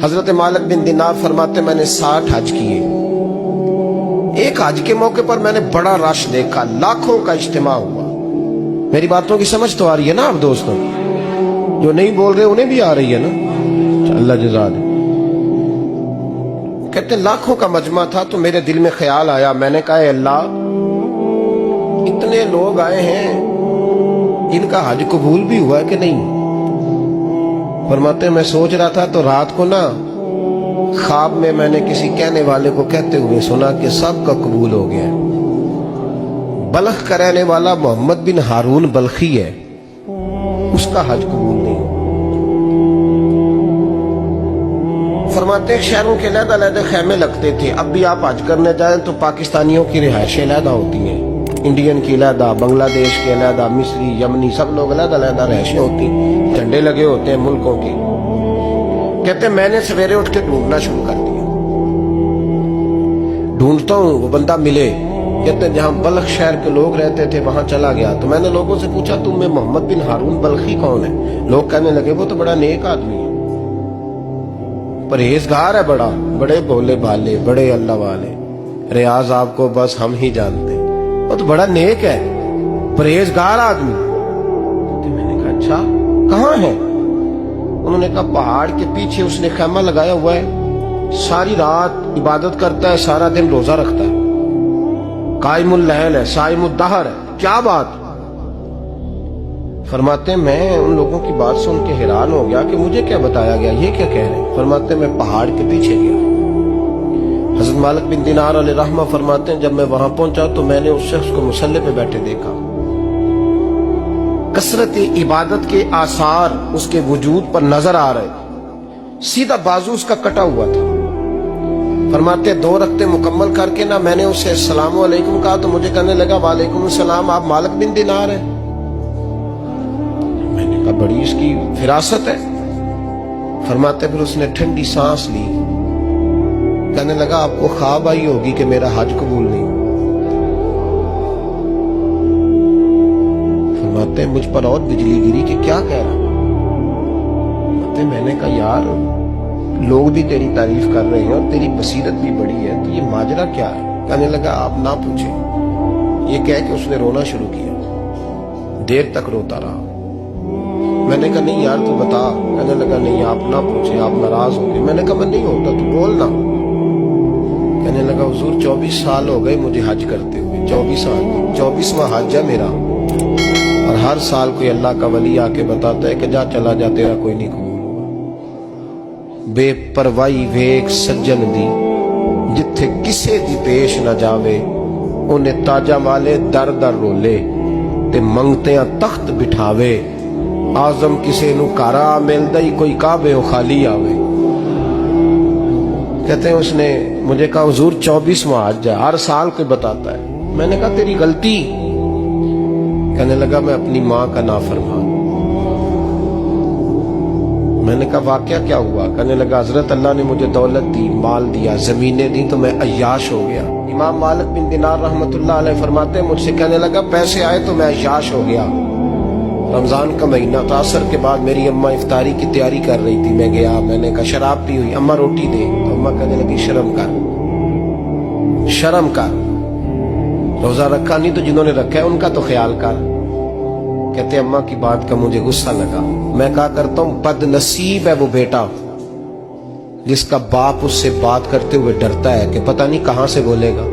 حضرت مالک بن دینار فرماتے میں نے 60 حج کیے. ایک حج کے موقع پر میں نے بڑا رش دیکھا, لاکھوں کا اجتماع ہوا. میری باتوں کی سمجھ تو آ رہی ہے نا آپ دوستوں؟ جو نہیں بول رہے انہیں بھی آ رہی ہے نا؟ اللہ جزا دے. کہتے لاکھوں کا مجمع تھا تو میرے دل میں خیال آیا, میں نے کہا اے اللہ, اتنے لوگ آئے ہیں, ان کا حج قبول بھی ہوا ہے کہ نہیں؟ فرماتے میں سوچ رہا تھا تو رات کو نا خواب میں نے کسی کہنے والے کو کہتے ہوئے سنا کہ سب کا قبول ہو گیا ہے. بلخ کا رہنے والا محمد بن ہارون بلخی ہے, اس کا حج قبول نہیں. فرماتے شہروں کے علیحدہ علیحدہ خیمے لگتے تھے. اب بھی آپ حج کرنے جائیں تو پاکستانیوں کی رہائشیں علیحدہ ہوتی ہیں, انڈین کی علیحدہ, بنگلہ دیش کے علیحدہ, مصری, یمنی, سب لوگ علیحدہ علیحدہ رہائشیں ہوتی ہیں, جھنڈے لگے ہوتے ہیں ملکوں کی. کہتے میں نے سویرے اٹھ کے ڈھونڈنا شروع کر دیا, ڈھونڈتا ہوں وہ بندہ ملے. کہتے جہاں بلخ شہر کے لوگ رہتے تھے وہاں چلا گیا تو میں نے لوگوں سے پوچھا تم میں محمد بن ہارون بلخی کون ہے؟ لوگ کہنے لگے وہ تو بڑا نیک آدمی ہے, پرہیزگار ہے, بڑے بولے بھالے, بڑے اللہ والے, ریاض آپ کو بس ہم ہی جانتے, وہ تو بڑا نیک ہے, پرہیزگار آدمی. میں نے کہا اچھا کہاں ہے؟ انہوں نے کہا پہاڑ کے پیچھے اس نے خیمہ لگایا ہوا ہے, ساری رات عبادت کرتا ہے, سارا دن روزہ رکھتا ہے, قائم اللیل ہے, صائم الدہر ہے. کیا بات؟ فرماتے میں ان لوگوں کی بات سن کے حیران ہو گیا کہ مجھے کیا بتایا گیا, یہ کیا کہہ رہے ہیں؟ فرماتے میں پہاڑ کے پیچھے گیا. حضرت مالک بن دینار علیہ رحمہ فرماتے ہیں جب میں وہاں پہنچا تو میں نے اس شخص کو مصلی پہ بیٹھے دیکھا. کثرت عبادت کے آثار اس کے وجود پر نظر آ رہے, سیدھا بازو اس کا کٹا ہوا تھا. فرماتے 2 رکعتیں مکمل کر کے نا میں نے اسے السلام علیکم کہا تو مجھے کہنے لگا وعلیکم السلام, آپ مالک بن دینار ہیں؟ میں نے کہا بڑی اس کی فراست ہے. فرماتے پھر اس نے ٹھنڈی سانس لی, کہنے لگا آپ کو خواب آئی ہوگی کہ میرا حج قبول نہیں. فرماتے مجھ پر اور بجلی گری کہ کیا کہہ رہا. فرماتے میں نے کہا یار لوگ بھی تیری تعریف کر رہے ہیں اور تیری بصیرت بھی بڑی ہے, تو یہ ماجرا کیا ہے؟ کہنے لگا آپ نہ پوچھیں. یہ کہہ کے اس نے رونا شروع کیا, دیر تک روتا رہا. میں نے کہا نہیں یار تو بتا. کہنے لگا نہیں آپ نہ پوچھیں, آپ ناراض ہو گئے. میں نے کہا میں نہیں ہوتا, تو بولنا. کہنے لگا حضور 24 سال ہو گئے مجھے حج کرتے ہوئے, 24 سال, 24واں حج ہے میرا, اور ہر سال کوئی اللہ کا ولی آ کے بتاتا ہے کہ جا چلا جا تیرا کوئی نہیں قبول ہوگا. بے پروائی ویک سجن دی جتھے کسے دی پیش نہ جاوے, انہیں تاجہ والے در در رولے تے منگتیاں تخت بٹھاوے. آزم کسے نو کارا ملدا ہی کوئی کعبے و خالی آوے. کہتے ہیں اس نے مجھے کہا حضور 24واں حج ہے, ہر سال کوئی بتاتا ہے. میں نے کہا تیری غلطی. کہنے لگا میں اپنی ماں کا نافرمان. میں نے کہا واقعہ کیا ہوا؟ کہنے لگا حضرت اللہ نے مجھے دولت دی, مال دیا, زمینیں دی تو میں عیاش ہو گیا. امام مالک بن دینار رحمت اللہ علیہ فرماتے ہیں مجھ سے کہنے لگا پیسے آئے تو میں عیاش ہو گیا. رمضان کا مہینہ تھا, عصر کے بعد میری اماں افطاری کی تیاری کر رہی تھی, میں گیا, میں نے کہا شراب پی ہوئی, اماں روٹی دے. تو اماں کہنے لگی شرم کر, شرم کر, روزہ رکھا نہیں تو جنہوں نے رکھا ہے ان کا تو خیال کر. کہتے اماں کی بات کا مجھے غصہ لگا. میں کہا کرتا ہوں بد نصیب ہے وہ بیٹا جس کا باپ اس سے بات کرتے ہوئے ڈرتا ہے کہ پتہ نہیں کہاں سے بولے گا.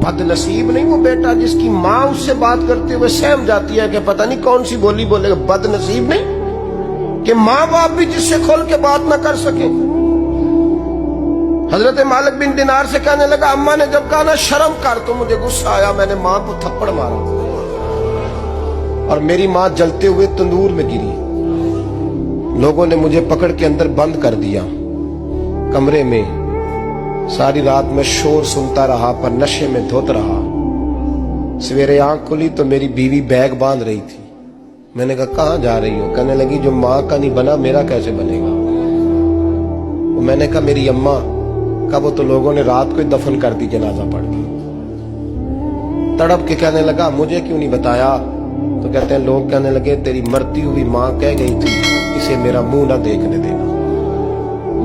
بد نصیب نہیں وہ بیٹا جس کی ماں اس سے بات کرتے ہوئے سہم جاتی ہے کہ پتہ نہیں کون سی بولی بولے گا. بد نصیب نہیں کہ ماں باپ بھی جس سے کھول کے بات نہ کر سکے. حضرت مالک بن دینار سے کہنے لگا اماں نے جب کہا نا شرم کر تو مجھے غصہ آیا, میں نے ماں کو تھپڑ مارا اور میری ماں جلتے ہوئے تندور میں گری. لوگوں نے مجھے پکڑ کے اندر بند کر دیا کمرے میں. ساری رات میں شور سنتا رہا پر نشے میں دھوت رہا. سویرے آنکھ کھلی تو میری بیوی بیگ باندھ رہی تھی. میں نے کہا کہاں جا رہی ہو؟ کہنے لگی جو ماں کا نہیں بنا میرا کیسے بنے گا. میں نے کہا میری اماں کا وہ تو لوگوں نے رات کو ہی دفن کر دی جنازہ پڑھ کے. تڑپ کے کہنے لگا مجھے کیوں نہیں بتایا؟ تو کہتے ہیں لوگ کہنے لگے تیری مرتی ہوئی ماں کہہ گئی تھی اسے میرا منہ نہ دیکھنے دینا.